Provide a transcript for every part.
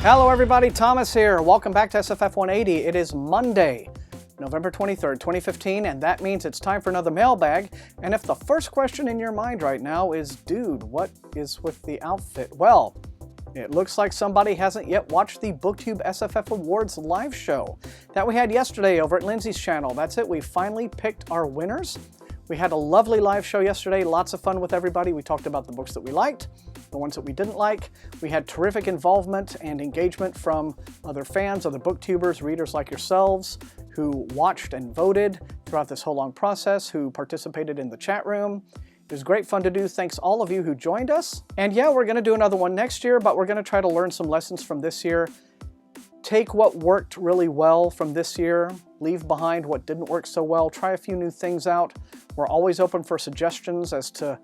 Hello everybody, Thomas here. Welcome back to SFF180. It is Monday, November 23rd, 2015, and that means it's time for another mailbag. And if the first question in your mind right now is, dude, what is with the outfit? Well, it looks like somebody hasn't yet watched the Booktube SFF Awards live show that we had yesterday over at Lindsay's channel. That's it, we finally picked our winners. We had a lovely live show yesterday, lots of fun with everybody. We talked about the books that we liked, the ones that we didn't like. We had terrific involvement and engagement from other fans, other booktubers, readers like yourselves, who watched and voted throughout this whole long process, who participated in the chat room. It was great fun to do. Thanks all of you who joined us. And yeah, we're going to do another one next year, but we're going to try to learn some lessons from this year. Take what worked really well from this year, leave behind what didn't work so well, try a few new things out. We're always open for suggestions as to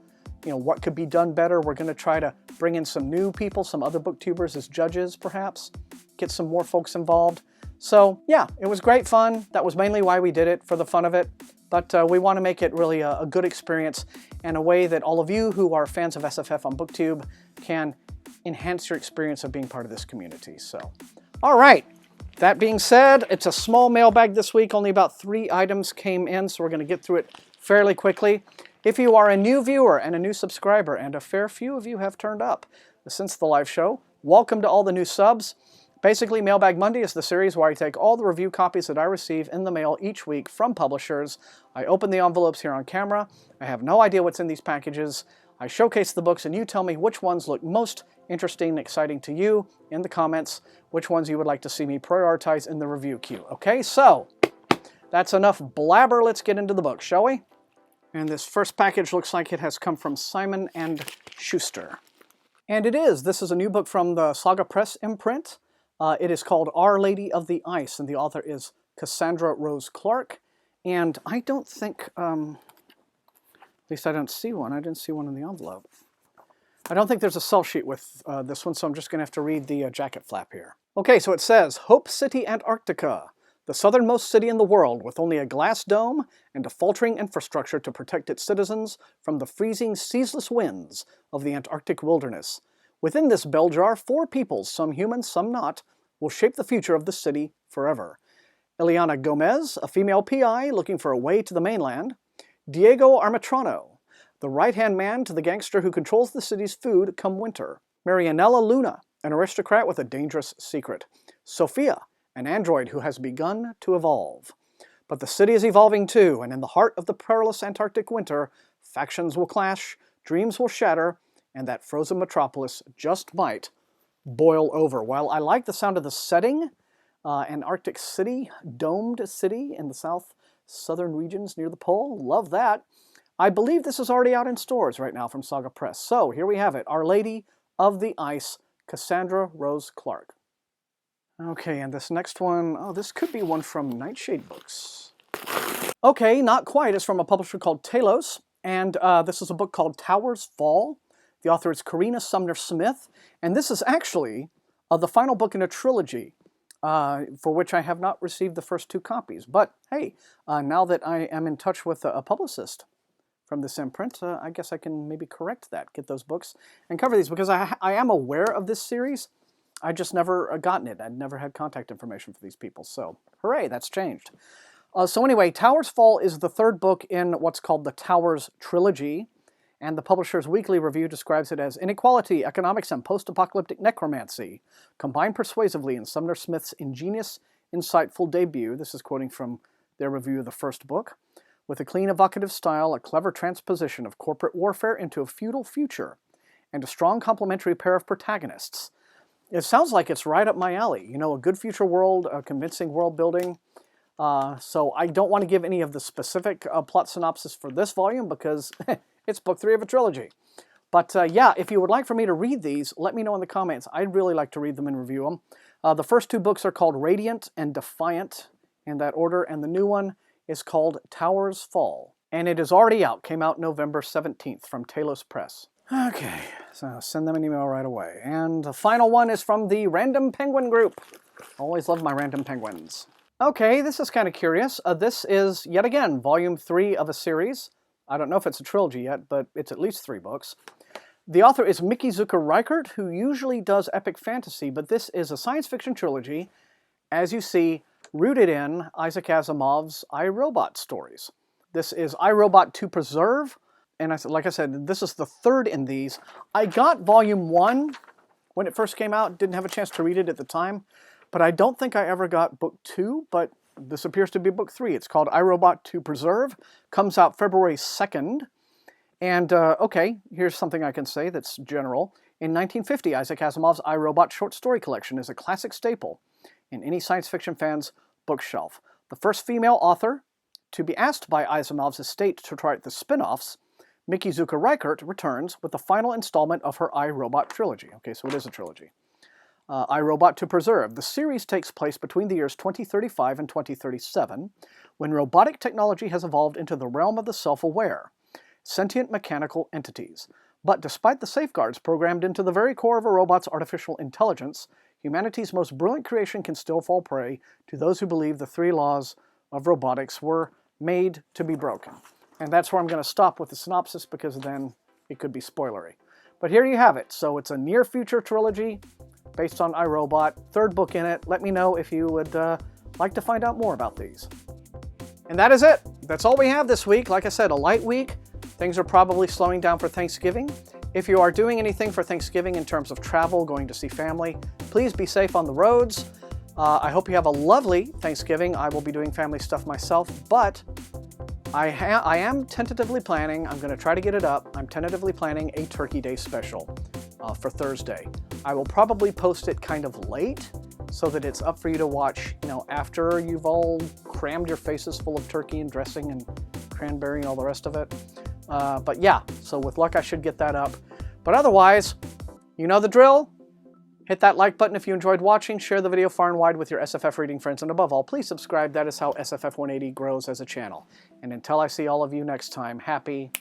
what could be done better. We're going to try to bring in some new people, some other booktubers as judges perhaps, get some more folks involved. So yeah, it was great fun. That was mainly why we did it, for the fun of it. But we want to make it really a good experience and a way that all of you who are fans of SFF on Booktube can enhance your experience of being part of this community. So, all right. That being said, it's a small mailbag this week. Only about 3 items came in, so we're going to get through it fairly quickly. If you are a new viewer and a new subscriber, and a fair few of you have turned up since the live show, welcome to all the new subs. Basically, Mailbag Monday is the series where I take all the review copies that I receive in the mail each week from publishers. I open the envelopes here on camera. I have no idea what's in these packages. I showcase the books and you tell me which ones look most interesting and exciting to you in the comments, which ones you would like to see me prioritize in the review queue. Okay, so that's enough blabber. Let's get into the book, shall we? And this first package looks like it has come from Simon & Schuster. And it is. This is a new book from the Saga Press imprint. It is called Our Lady of the Ice, and the author is Cassandra Rose Clark. And I don't think, at least I don't see one. I didn't see one in the envelope. I don't think there's a sell sheet with this one, so I'm just going to have to read the jacket flap here. Okay, so it says, Hope City, Antarctica, the southernmost city in the world with only a glass dome and a faltering infrastructure to protect its citizens from the freezing, ceaseless winds of the Antarctic wilderness. Within this bell jar, 4 peoples, some human, some not, will shape the future of the city forever. Ileana Gomez, a female PI looking for a way to the mainland. Diego Armatrano, the right-hand man to the gangster who controls the city's food come winter. Marianella Luna, an aristocrat with a dangerous secret. Sophia, an android who has begun to evolve. But the city is evolving too, and in the heart of the perilous Antarctic winter, factions will clash, dreams will shatter, and that frozen metropolis just might boil over. While I like the sound of the setting, an Arctic city, domed city in the southern regions near the pole, love that. I believe this is already out in stores right now from Saga Press. So here we have it, Our Lady of the Ice, Cassandra Rose Clark. Okay, and this next one, oh, this could be one from Nightshade Books. Okay, not quite. It's from a publisher called Talos, and this is a book called Towers Fall. The author is Karina Sumner Smith, and this is actually the final book in a trilogy for which I have not received the first 2 copies. But hey, now that I am in touch with a publicist from this imprint, I guess I can maybe correct that, get those books, and cover these, because I am aware of this series. I just never gotten it. I'd never had contact information for these people, so hooray, that's changed. So anyway, Towers Fall is the 3rd book in what's called the Towers trilogy, and the publisher's weekly review describes it as inequality, economics, and post-apocalyptic necromancy, combined persuasively in Sumner Smith's ingenious, insightful debut. This is quoting from their review of the first book. With a clean, evocative style, a clever transposition of corporate warfare into a feudal future, and a strong complementary pair of protagonists. It sounds like it's right up my alley. You know, a good future world, a convincing world building. So I don't want to give any of the specific plot synopsis for this volume because it's book 3 of a trilogy. But yeah, if you would like for me to read these, let me know in the comments. I'd really like to read them and review them. The first 2 books are called Radiant and Defiant in that order, and the new one is called Towers Fall. And it is already out, came out November 17th from Talos Press. Okay, so send them an email right away. And the final one is from the Random Penguin Group. Always love my Random Penguins. Okay, this is kind of curious. This is, yet again, volume 3 of a series. I don't know if it's a trilogy yet, but it's at least 3 books. The author is Mikizuka Reichert, who usually does epic fantasy, but this is a science fiction trilogy, as you see, rooted in Isaac Asimov's I, Robot stories. This is I, Robot to Preserve, and like I said, this is the third in these. I got volume 1 when it first came out, didn't have a chance to read it at the time, but I don't think I ever got book 2, but this appears to be book 3. It's called I, Robot to Preserve, comes out February 2nd, and okay, here's something I can say that's general. In 1950, Isaac Asimov's I, Robot short story collection is a classic staple in any science fiction fan's bookshelf. The first female author to be asked by Asimov's estate to write the spin-offs, Mikizuka Reichert returns with the final installment of her I, Robot trilogy. Okay, so it is a trilogy. I, Robot to Preserve. The series takes place between the years 2035 and 2037, when robotic technology has evolved into the realm of the self-aware, sentient mechanical entities. But despite the safeguards programmed into the very core of a robot's artificial intelligence, humanity's most brilliant creation can still fall prey to those who believe the 3 laws of robotics were made to be broken. And that's where I'm going to stop with the synopsis, because then it could be spoilery. But here you have it. So it's a near future trilogy based on I, Robot, 3rd book in it. Let me know if you would like to find out more about these. And that is it. That's all we have this week. Like I said, a light week. Things are probably slowing down for Thanksgiving. If you are doing anything for Thanksgiving in terms of travel, going to see family, please be safe on the roads. I hope you have a lovely Thanksgiving. I will be doing family stuff myself, but I am tentatively planning, I'm going to try to get it up, I'm tentatively planning a Turkey Day special for Thursday. I will probably post it kind of late so that it's up for you to watch, after you've all crammed your faces full of turkey and dressing and cranberry and all the rest of it. But yeah, so with luck I should get that up. But otherwise, you know the drill. Hit that like button if you enjoyed watching, share the video far and wide with your SFF reading friends, and above all, please subscribe. That is how SFF180 grows as a channel. And until I see all of you next time, happy